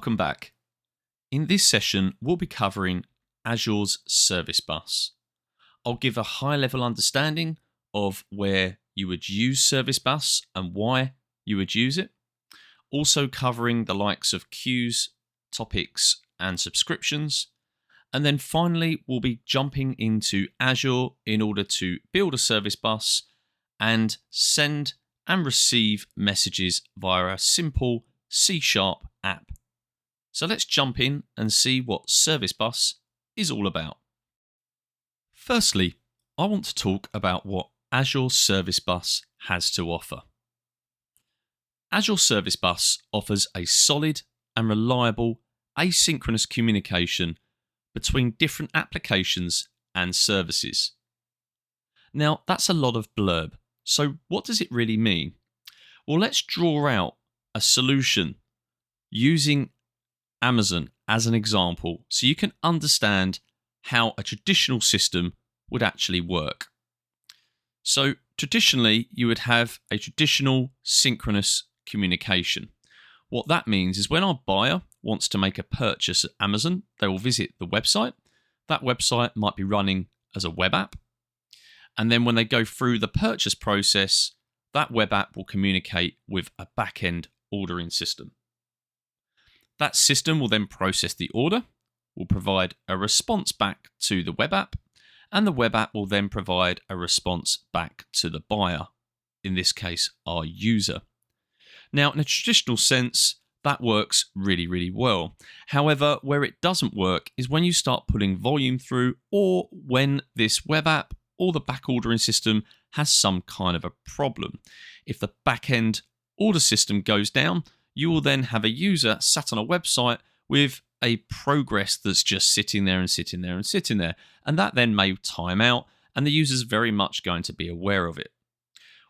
Welcome back. In this session, we'll be covering Azure's Service Bus. I'll give a high-level understanding of where you would use Service Bus and why you would use it. Also covering the likes of queues, topics, and subscriptions. And then finally, we'll be jumping into Azure in order to build a service bus and send and receive messages via a simple C# app. So let's jump in and see what Service Bus is all about. Firstly, I want to talk about what Azure Service Bus has to offer. Azure Service Bus offers a solid and reliable asynchronous communication between different applications and services. Now, that's a lot of blurb. So what does it really mean? Well, let's draw out a solution using Amazon as an example so you can understand how a traditional system would actually work. So traditionally, you would have a traditional synchronous communication. What that means is when our buyer wants to make a purchase at Amazon, they will visit the website. That website might be running as a web app. And then when they go through the purchase process, that web app will communicate with a back-end ordering system. That system will then process the order, will provide a response back to the web app, and the web app will then provide a response back to the buyer, in this case, our user. Now, in a traditional sense, that works really, really well. However, where it doesn't work is when you start putting volume through or when this web app or the back ordering system has some kind of a problem. If the back-end order system goes down, you will then have a user sat on a website with a progress that's just sitting there and sitting there and sitting there. And that then may time out, and the user's very much going to be aware of it.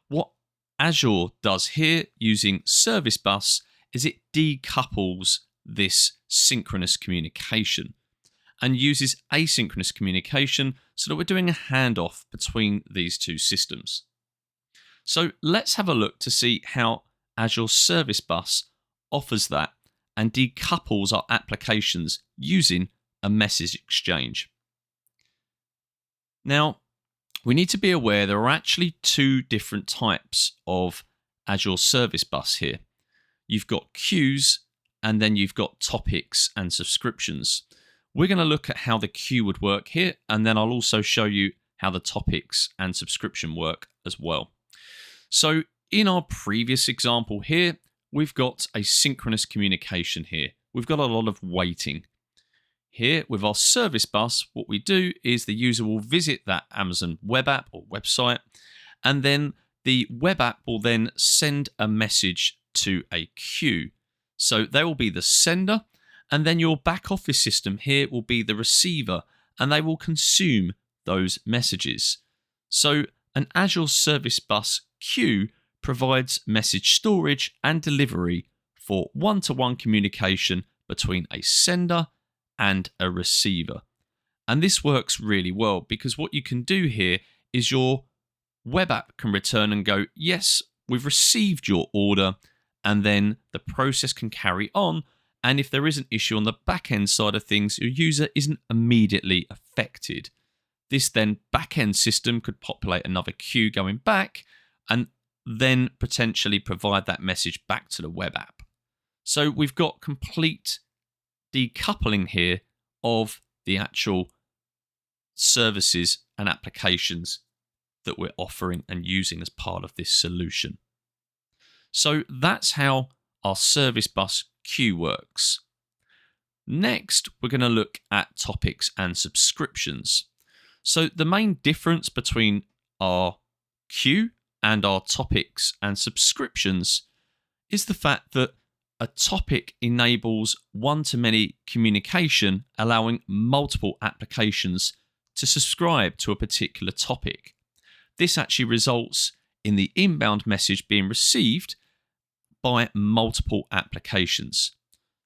What Azure does here using Service Bus is it decouples this synchronous communication and uses asynchronous communication so that we're doing a handoff between these two systems. So let's have a look to see how Azure Service Bus offers that and decouples our applications using a message exchange. Now, we need to be aware there are actually two different types of Azure Service Bus here. You've got queues and then you've got topics and subscriptions. We're going to look at how the queue would work here, and then I'll also show you how the topics and subscription work as well. So in our previous example here, we've got a synchronous communication here. We've got a lot of waiting. Here with our Service Bus, what we do is the user will visit that Amazon web app or website, and then the web app will then send a message to a queue. So they will be the sender, and then your back office system here will be the receiver, and they will consume those messages. So an Azure Service Bus queue provides message storage and delivery for one-to-one communication between a sender and a receiver. And this works really well because what you can do here is your web app can return and go, yes, we've received your order, and then the process can carry on. And if there is an issue on the back-end side of things, your user isn't immediately affected. This then back-end system could populate another queue going back and then potentially provide that message back to the web app. So we've got complete decoupling here of the actual services and applications that we're offering and using as part of this solution. So that's how our Service Bus queue works. Next, we're going to look at topics and subscriptions. So the main difference between our queue and our topics and subscriptions is the fact that a topic enables one-to-many communication, allowing multiple applications to subscribe to a particular topic. This actually results in the inbound message being received by multiple applications.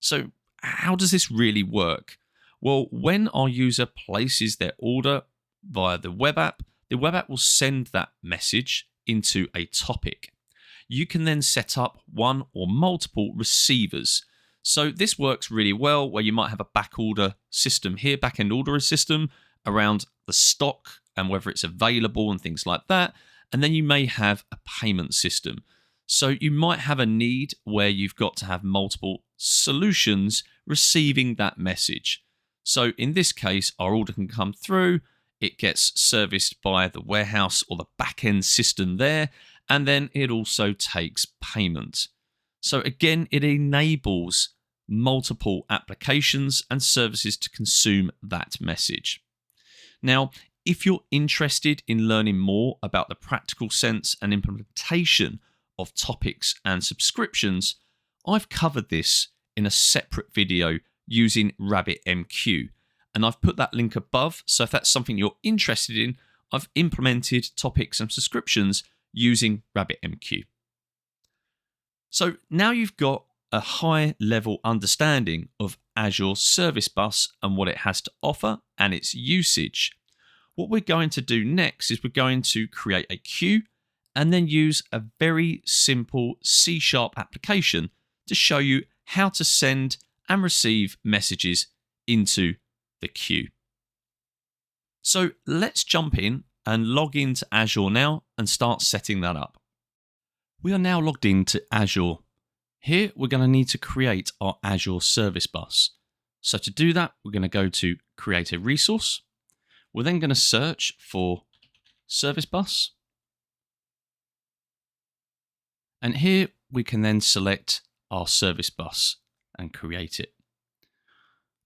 So how does this really work? Well, when our user places their order via the web app will send that message into a topic. You can then set up one or multiple receivers. So this works really well where you might have a back-end order system around the stock and whether it's available and things like that. And then you may have a payment system. So you might have a need where you've got to have multiple solutions receiving that message. So in this case, our order can come through, it gets serviced by the warehouse or the back-end system there, and then it also takes payment. So again, it enables multiple applications and services to consume that message. Now, if you're interested in learning more about the practical sense and implementation of topics and subscriptions, I've covered this in a separate video using RabbitMQ, and I've put that link above. So if that's something you're interested in, I've implemented topics and subscriptions using RabbitMQ. So now you've got a high level understanding of Azure Service Bus and what it has to offer and its usage. What we're going to do next is we're going to create a queue and then use a very simple C# application to show you how to send and receive messages into the queue. So let's jump in and log into Azure now and start setting that up. We are now logged into Azure. Here we're going to need to create our Azure Service Bus. So to do that, we're going to go to Create a Resource. We're then going to search for Service Bus. And here we can then select our Service Bus and create it.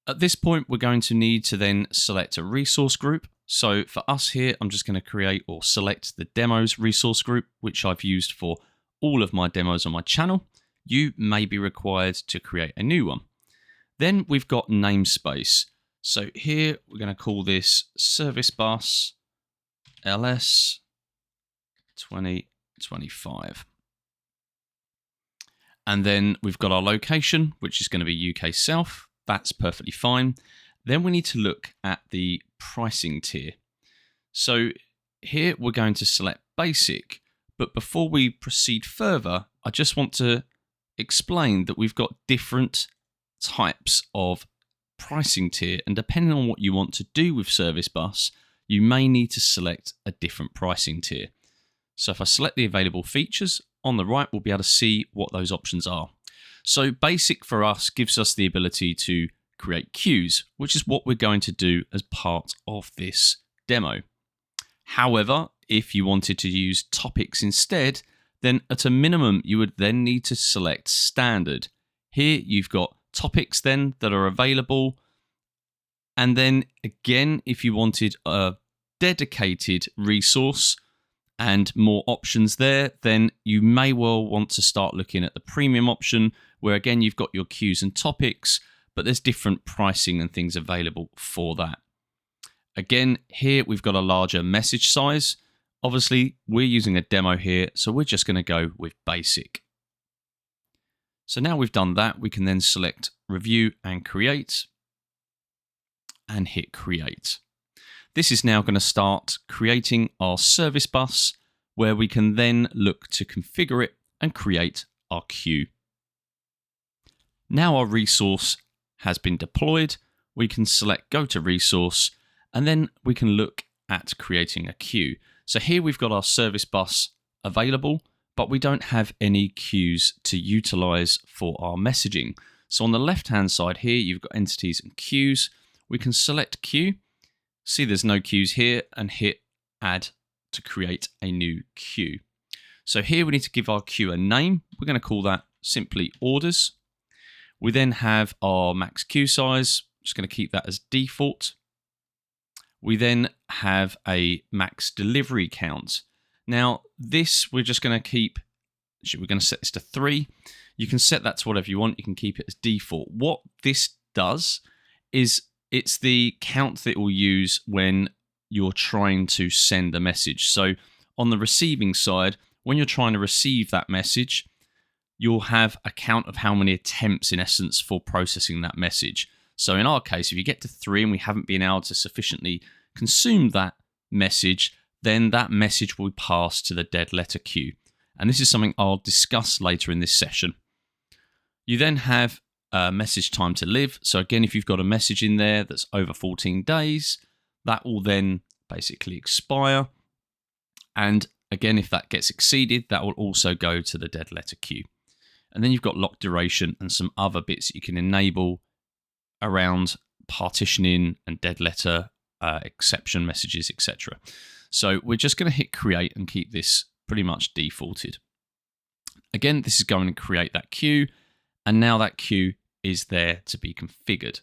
At this point, we're going to need to then select a resource group. So for us here, I'm just going to create or select the demos resource group, which I've used for all of my demos on my channel. You may be required to create a new one. Then we've got namespace. So here we're going to call this Service Bus LS 2025. And then we've got our location, which is going to be UK South. That's perfectly fine. Then we need to look at the pricing tier. So here we're going to select basic, but before we proceed further, I just want to explain that we've got different types of pricing tier, and depending on what you want to do with Service Bus, you may need to select a different pricing tier. So if I select the available features, on the right, we'll be able to see what those options are. So basic for us gives us the ability to create queues, which is what we're going to do as part of this demo. However, if you wanted to use topics instead, then at a minimum, you would then need to select standard. Here you've got topics then that are available. And then again, if you wanted a dedicated resource and more options there, then you may well want to start looking at the premium option, where again, you've got your queues and topics, but there's different pricing and things available for that. Again, here we've got a larger message size. Obviously, we're using a demo here, so we're just going to go with basic. So now we've done that, we can then select review and create and hit create. This is now going to start creating our service bus, where we can then look to configure it and create our queue. Now our resource has been deployed, we can select go to resource, and then we can look at creating a queue. So here we've got our service bus available, but we don't have any queues to utilize for our messaging. So on the left-hand side here, you've got entities and queues. We can select queue, see there's no queues here, and hit add to create a new queue. So here we need to give our queue a name. We're going to call that simply orders. We then have our max queue size. Just going to keep that as default. We then have a max delivery count. Now this we're just going to keep, we're going to set this to 3. You can set that to whatever you want. You can keep it as default. What this does is it's the count that it will use when you're trying to send a message. So on the receiving side, when you're trying to receive that message, you'll have a count of how many attempts in essence for processing that message. So in our case, if you get to 3 and we haven't been able to sufficiently consume that message, then that message will pass to the dead letter queue. And this is something I'll discuss later in this session. You then have message time to live. So again, if you've got a message in there that's over 14 days, that will then basically expire. And again, if that gets exceeded, that will also go to the dead letter queue. And then you've got lock duration and some other bits that you can enable around partitioning and dead letter exception messages, etc. So we're just going to hit create and keep this pretty much defaulted. Again, this is going to create that queue, and now that queue is there to be configured.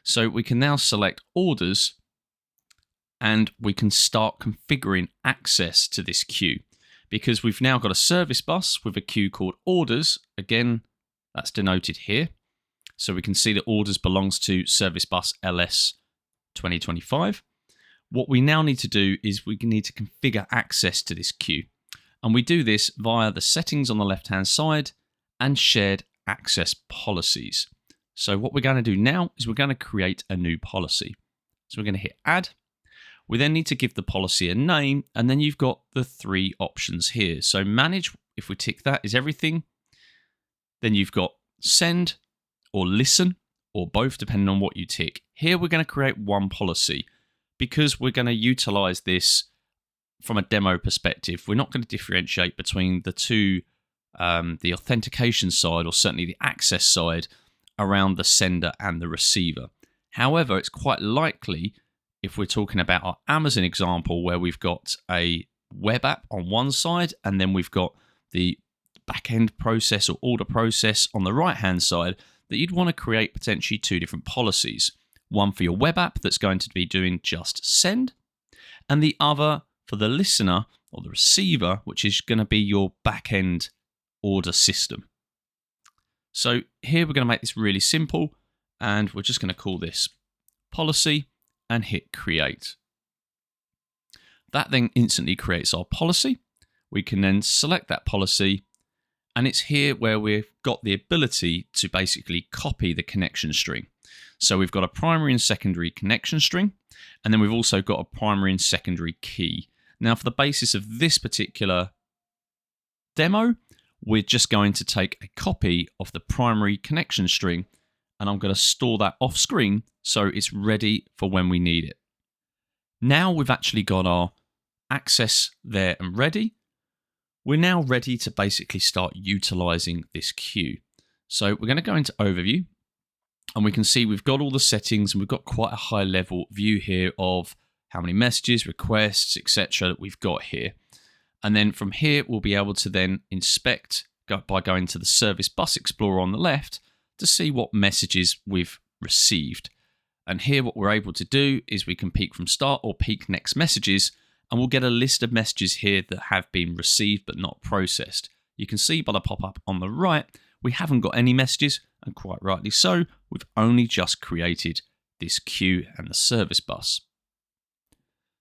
So we can now select orders, and we can start configuring access to this queue, because we've now got a service bus with a queue called orders. Again, that's denoted here. So we can see that orders belongs to service bus LS 2025. What we now need to do is we need to configure access to this queue. And we do this via the settings on the left-hand side and shared access policies. So what we're going to do now is we're going to create a new policy. So we're going to hit add. We then need to give the policy a name, and then you've got the three options here. So manage, if we tick that, is everything. Then you've got send or listen, or both, depending on what you tick. Here we're going to create one policy because we're going to utilize this from a demo perspective. We're not going to differentiate between the two, the authentication side, or certainly the access side, around the sender and the receiver. However, it's quite likely, if we're talking about our Amazon example, where we've got a web app on one side and then we've got the back-end process or order process on the right-hand side, that you'd want to create potentially two different policies. One for your web app that's going to be doing just send, and the other for the listener or the receiver, which is going to be your back-end order system. So here we're going to make this really simple, and we're just going to call this policy and hit create. That then instantly creates our policy. We can then select that policy, and it's here where we've got the ability to basically copy the connection string. So we've got a primary and secondary connection string, and then we've also got a primary and secondary key. Now, for the basis of this particular demo, we're just going to take a copy of the primary connection string, and I'm going to store that off screen so it's ready for when we need it. Now we've actually got our access there and ready. We're now ready to basically start utilizing this queue. So we're going to go into overview, and we can see we've got all the settings, and we've got quite a high level view here of how many messages, requests, etc. that we've got here. And then from here, we'll be able to then inspect by going to the Service Bus Explorer on the left to see what messages we've received. And here what we're able to do is we can peek from start or peek next messages, and we'll get a list of messages here that have been received but not processed. You can see by the pop-up on the right, we haven't got any messages, and quite rightly so. We've only just created this queue and the service bus.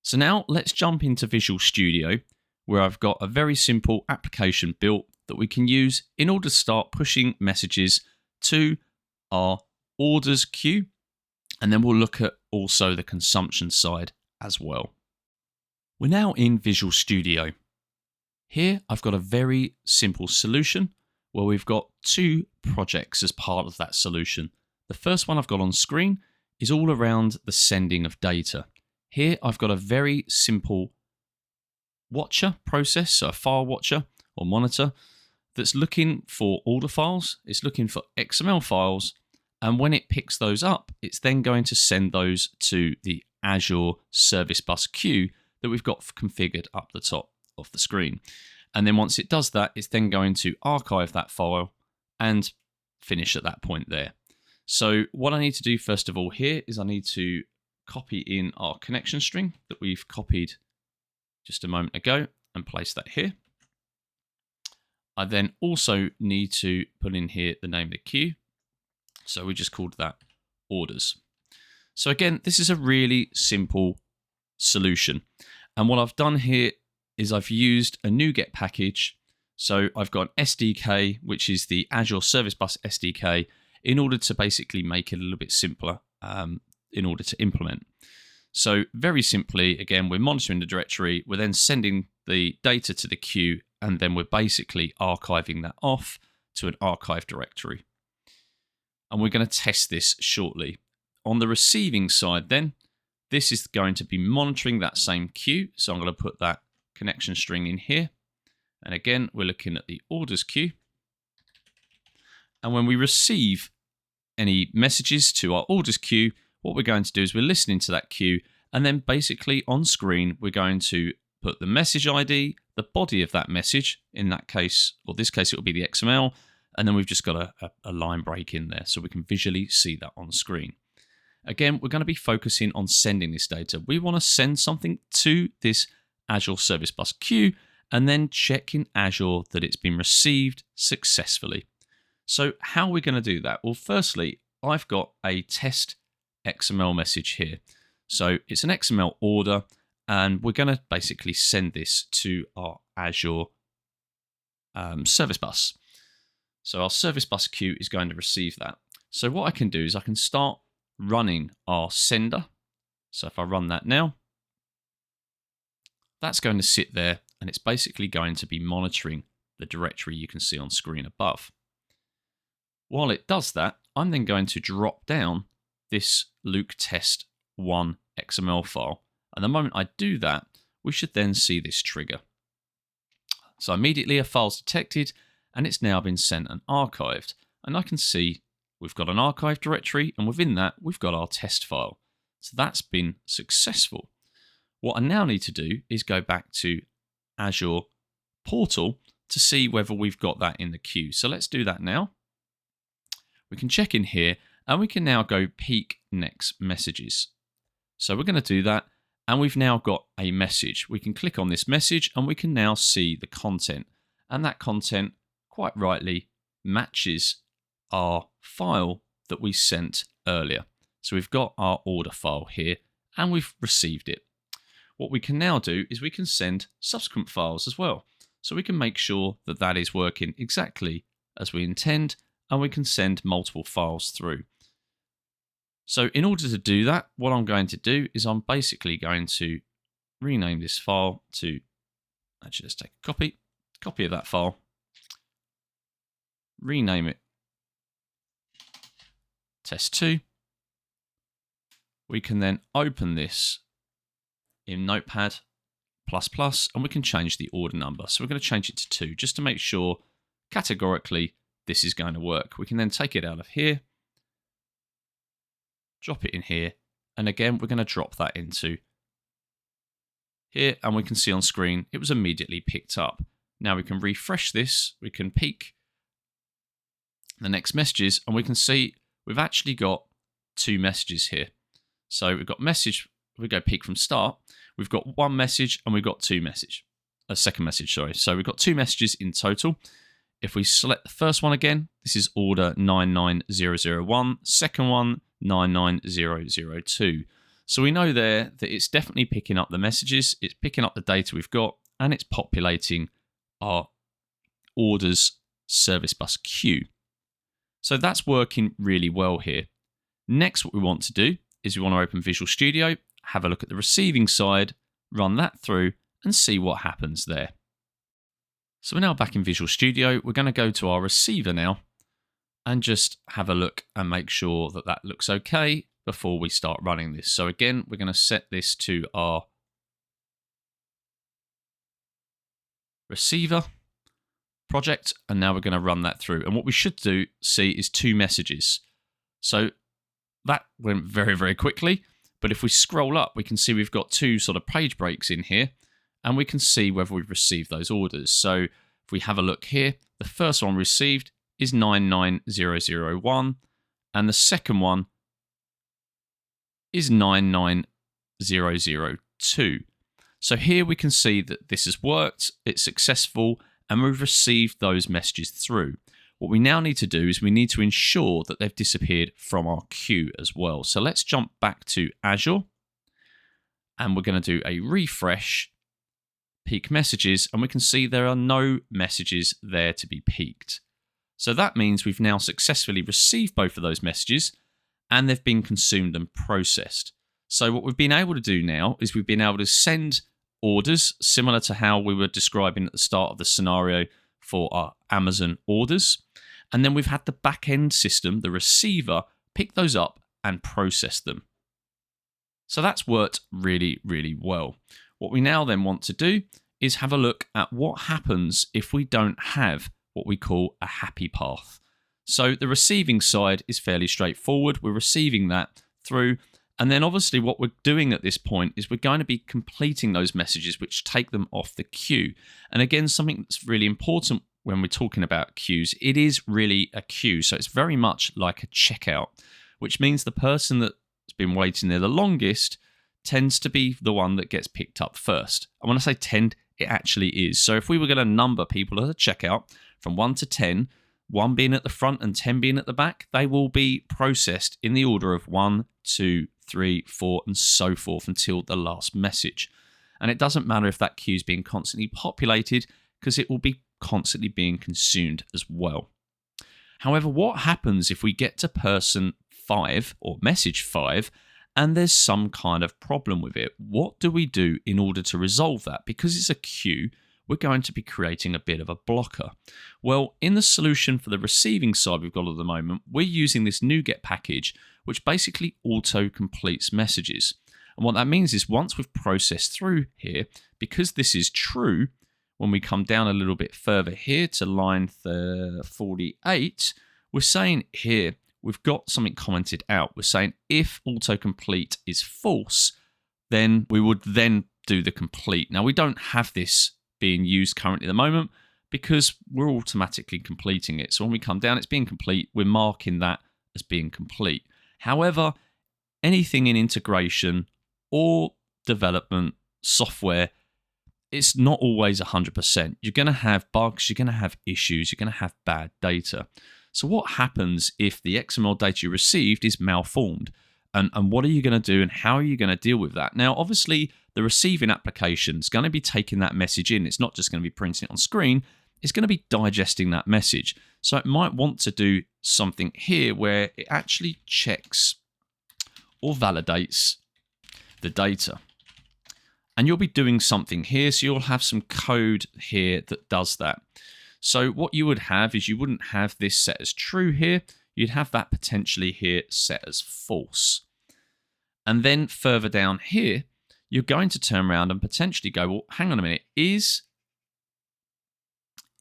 So now let's jump into Visual Studio, where I've got a very simple application built that we can use in order to start pushing messages to our orders queue, and then we'll look at also the consumption side as well. We're now in Visual Studio. Here I've got a very simple solution where we've got two projects as part of that solution. The first one I've got on screen is all around the sending of data. Here I've got a very simple watcher process, so a file watcher or monitor that's looking for order files, it's looking for XML files, and when it picks those up, it's then going to send those to the Azure Service Bus queue that we've got configured up the top of the screen. And then once it does that, it's then going to archive that file and finish at that point there. So what I need to do first of all here is I need to copy in our connection string that we've copied just a moment ago and place that here. I then also need to put in here the name of the queue. So we just called that orders. So again, this is a really simple solution. And what I've done here is I've used a NuGet package. So I've got an SDK, which is the Azure Service Bus SDK, in order to basically make it a little bit simpler in order to implement. So very simply, again, we're monitoring the directory, we're then sending the data to the queue, and then we're basically archiving that off to an archive directory. and we're going to test this shortly. On the receiving side then, this is going to be monitoring that same queue. So I'm going to put that connection string in here. And again, we're looking at the orders queue. And when we receive any messages to our orders queue, what we're going to do is we're listening to that queue, and then basically on screen, we're going to put the message ID, the body of that message, in that case, or this case, it will be the XML, and then we've just got a line break in there so we can visually see that on screen. Again, we're going to be focusing on sending this data. We want to send something to this Azure Service Bus queue and then check in Azure that it's been received successfully. So how are we going to do that? Well, firstly, I've got a test XML message here. So it's an XML order, and we're going to basically send this to our Azure Service Bus. So our Service Bus queue is going to receive that. So what I can do is I can start running our sender. So if I run that now, that's going to sit there, and it's basically going to be monitoring the directory you can see on screen above. While it does that, I'm then going to drop down this Luke test 1 XML file. And the moment I do that, we should then see this trigger. So immediately a file's detected, and it's now been sent and archived. And I can see we've got an archive directory, and within that, we've got our test file. So that's been successful. What I now need to do is go back to Azure portal to see whether we've got that in the queue. So let's do that now. We can check in here, and we can now go peek next messages. So we're going to do that, and we've now got a message. We can click on this message, and we can now see the content. And that content, quite rightly, matches our file that we sent earlier. So we've got our order file here, and we've received it. What we can now do is we can send subsequent files as well. So we can make sure that that is working exactly as we intend, and we can send multiple files through. So in order to do that, what I'm going to do is I'm basically going to rename this file to, actually let's take a copy of that file, rename it test2. We can then open this in Notepad++, and we can change the order number. So we're going to change it to 2 just to make sure categorically this is going to work. We can then take it out of here, drop it in here, and again, we're going to drop that into here, and we can see on screen it was immediately picked up. Now we can refresh this, we can peek the next messages, and we can see we've actually got 2 messages here. So we've got message, if we go peek from start, we've got 1 message and we've got 2 message, a second message, sorry. So we've got 2 messages in total. If we select the first one again, this is order 99001, second one 99002. So we know there that it's definitely picking up the messages, it's picking up the data we've got, and it's populating our orders service bus queue. So that's working really well here. Next, what we want to do is we want to open Visual Studio, have a look at the receiving side, run that through, and see what happens there. So we're now back in Visual Studio. We're going to go to our receiver now and just have a look and make sure that that looks okay before we start running this. So again, we're going to set this to our receiver project, and now we're going to run that through. And what we should see is 2 messages. So that went very, very quickly. But if we scroll up, we can see we've got 2 sort of page breaks in here, and we can see whether we've received those orders. So if we have a look here, the first one received is 99001, and the second one is 99002. So here we can see that this has worked, it's successful, and we've received those messages through. What we now need to do is we need to ensure that they've disappeared from our queue as well. So let's jump back to Azure, and we're going to do a refresh, peek messages, and we can see there are no messages there to be peeked. So that means we've now successfully received both of those messages, and they've been consumed and processed. So what we've been able to do now is we've been able to send orders similar to how we were describing at the start of the scenario for our Amazon orders. And then we've had the back-end system, the receiver, pick those up and process them. So that's worked really, really well. What we now then want to do is have a look at what happens if we don't have what we call a happy path. So the receiving side is fairly straightforward. We're receiving that through. And then obviously what we're doing at this point is we're going to be completing those messages which take them off the queue. And again, something that's really important when we're talking about queues, it is really a queue. So it's very much like a checkout, which means the person that's been waiting there the longest tends to be the one that gets picked up first. And when I say tend, it actually is. So if we were going to number people at a checkout from 1 to 10, 1 being at the front and 10 being at the back, they will be processed in the order of 1, 2, 3, 4, and so forth until the last message. And it doesn't matter if that queue is being constantly populated because it will be constantly being consumed as well. However, what happens if we get to person 5 or message 5 and there's some kind of problem with it? What do we do in order to resolve that? Because it's a queue, we're going to be creating a bit of a blocker. Well, in the solution for the receiving side we've got at the moment, we're using this NuGet package, which basically auto-completes messages. And what that means is once we've processed through here, because this is true, when we come down a little bit further here to line 48, we're saying here, we've got something commented out. We're saying if autocomplete is false, then we would then do the complete. Now, we don't have this being used currently at the moment because we're automatically completing it. So when we come down, it's being complete. We're marking that as being complete. However, anything in integration or development software, it's not always 100%. You're going to have bugs, you're going to have issues, you're going to have bad data. So what happens if the XML data you received is malformed? And what are you going to do and how are you going to deal with that? Now, obviously, the receiving application is going to be taking that message in. It's not just going to be printing it on screen. It's going to be digesting that message. So it might want to do something here where it actually checks or validates the data. And you'll be doing something here. So you'll have some code here that does that. So what you would have is you wouldn't have this set as true here. You'd have that potentially here set as false. And then further down here, you're going to turn around and potentially go, well, hang on a minute, is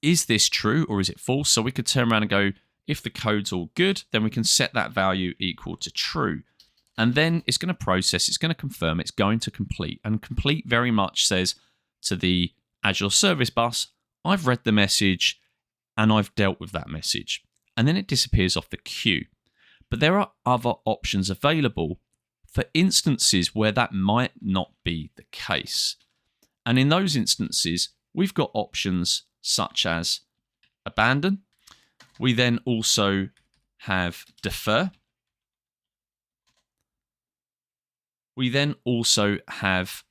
this true or is it false? So we could turn around and go, if the code's all good, then we can set that value equal to true. And then it's going to process, it's going to confirm, it's going to complete. And complete very much says to the Azure Service Bus, I've read the message and I've dealt with that message. And then it disappears off the queue. But there are other options available for instances where that might not be the case. And in those instances, we've got options such as abandon. We then also have defer. We then also have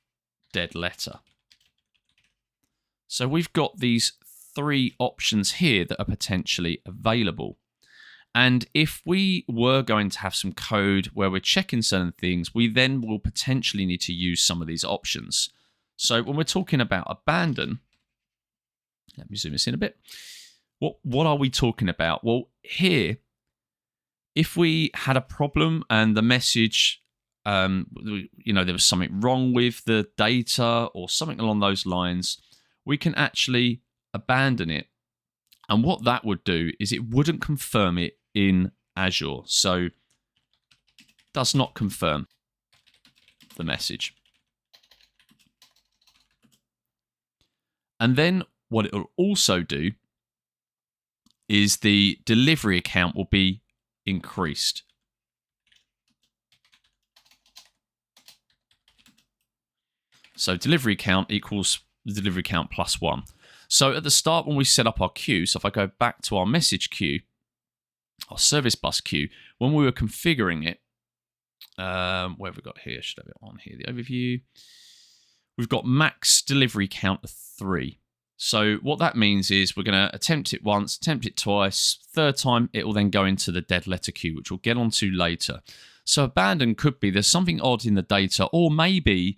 dead letter. So we've got these 3 options here that are potentially available. And if we were going to have some code where we're checking certain things, we then will potentially need to use some of these options. So when we're talking about abandon, let me zoom this in a bit. What are we talking about? Well, here, if we had a problem and the message, there was something wrong with the data or something along those lines, we can actually abandon it. And what that would do is it wouldn't confirm it in Azure. So does not confirm the message. And then what it will also do is the delivery account will be increased. So delivery count equals the delivery count plus 1. So at the start when we set up our queue, so if I go back to our message queue, our service bus queue, when we were configuring it, where have we got here? Should have it on here, the overview. We've got max delivery count of 3. So what that means is we're going to attempt it once, attempt it twice, third time it will then go into the dead letter queue, which we'll get onto later. So abandon could be there's something odd in the data, or maybe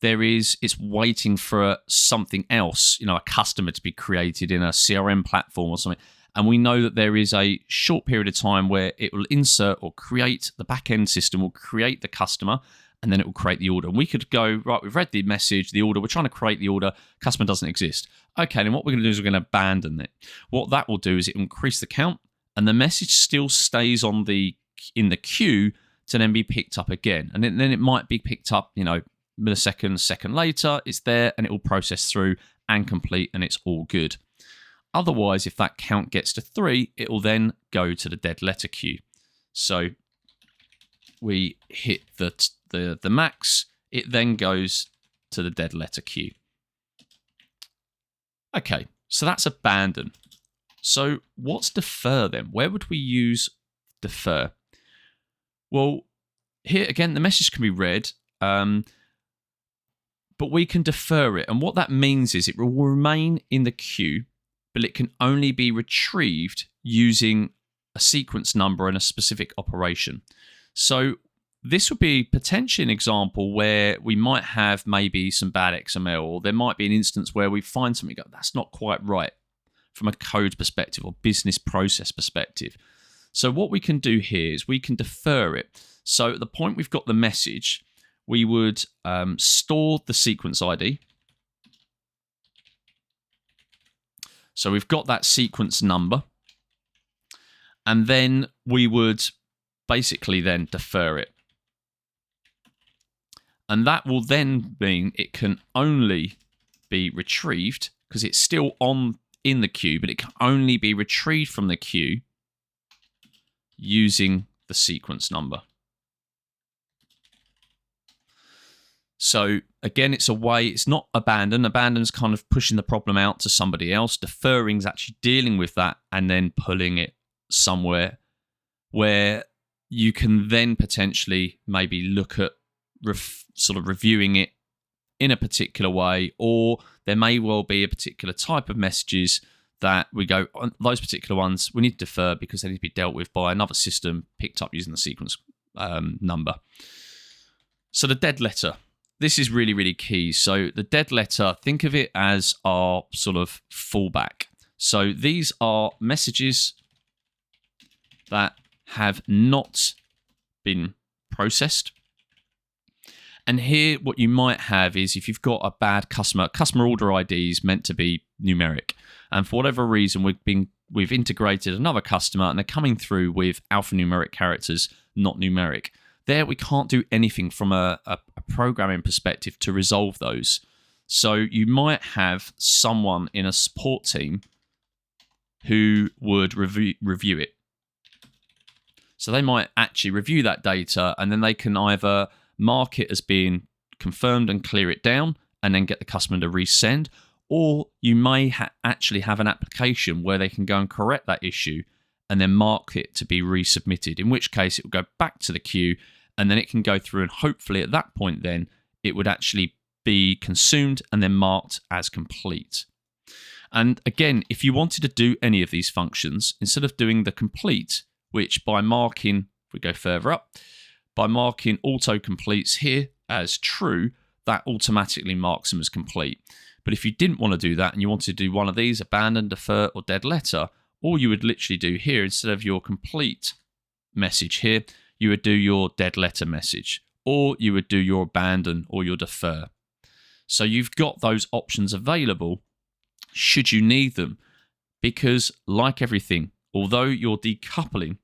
it's waiting for something else, a customer to be created in a CRM platform or something, And we know that there is a short period of time where it will insert or create, the back-end system will create the customer, and then it will create the order. And we could go, right, we've read the message, the order, we're trying to create the order, customer doesn't exist. Okay, then what we're going to do is we're going to abandon it. What that will do is it will increase the count, and the message still stays in the queue to then be picked up again. And then it might be picked up, millisecond, second later, it's there, and it will process through and complete, and it's all good. Otherwise, if that count gets to 3, it will then go to the dead letter queue. So we hit the max, it then goes to the dead letter queue. Okay, so that's abandon. So what's defer then? Where would we use defer? Well, here again, the message can be read, but we can defer it. And what that means is it will remain in the queue, but it can only be retrieved using a sequence number and a specific operation. So this would be potentially an example where we might have maybe some bad XML, or there might be an instance where we find something that's not quite right from a code perspective or business process perspective. So what we can do here is we can defer it. So at the point we've got the message, we would store the sequence ID. So we've got that sequence number, and then we would basically then defer it. And that will then mean it can only be retrieved, because it's still in the queue, but it can only be retrieved from the queue using the sequence number. So again, it's a way, it's not abandon. Abandon's kind of pushing the problem out to somebody else. Deferring's actually dealing with that and then pulling it somewhere where you can then potentially maybe look at sort of reviewing it in a particular way, or there may well be a particular type of messages that we go, those particular ones we need to defer because they need to be dealt with by another system picked up using the sequence number. So the dead letter, this is really, really key. So the dead letter, think of it as our sort of fallback. So these are messages that have not been processed. And here what you might have is if you've got a bad customer order ID is meant to be numeric. And for whatever reason, we've integrated another customer and they're coming through with alphanumeric characters, not numeric. There we can't do anything from a programming perspective to resolve those. So you might have someone in a support team who would review it. So they might actually review that data, and then they can either mark it as being confirmed and clear it down and then get the customer to resend, or you may actually have an application where they can go and correct that issue and then mark it to be resubmitted, in which case it will go back to the queue and then it can go through, and hopefully at that point then it would actually be consumed and then marked as complete. And again, if you wanted to do any of these functions, instead of doing the complete, which by marking, if we go further up, by marking auto completes here as true, that automatically marks them as complete. But if you didn't want to do that and you wanted to do one of these, abandon, defer, or dead letter, all you would literally do here, instead of your complete message here, you would do your dead letter message, or you would do your abandon or your defer. So you've got those options available should you need them, because like everything, although you're decoupling,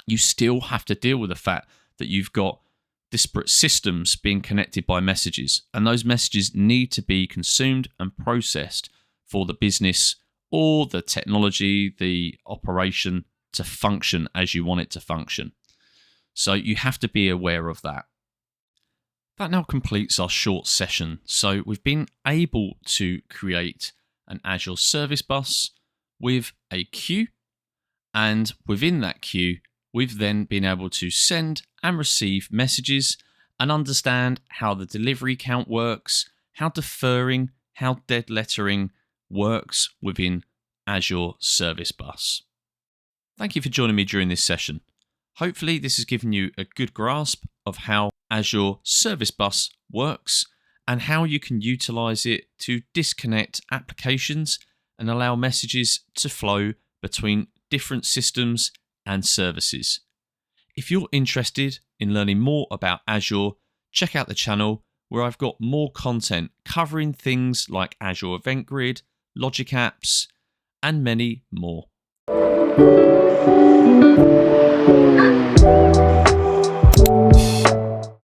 you still have to deal with the fact that you've got disparate systems being connected by messages, and those messages need to be consumed and processed for the business or the technology, the operation to function as you want it to function. So you have to be aware of that. That now completes our short session. So we've been able to create an Azure Service Bus with a queue, and within that queue, we've then been able to send and receive messages and understand how the delivery count works, how deferring, how dead lettering works within Azure Service Bus. Thank you for joining me during this session. Hopefully this has given you a good grasp of how Azure Service Bus works and how you can utilize it to disconnect applications and allow messages to flow between different systems and services. If you're interested in learning more about Azure, check out the channel where I've got more content covering things like Azure Event Grid, Logic Apps, and many more.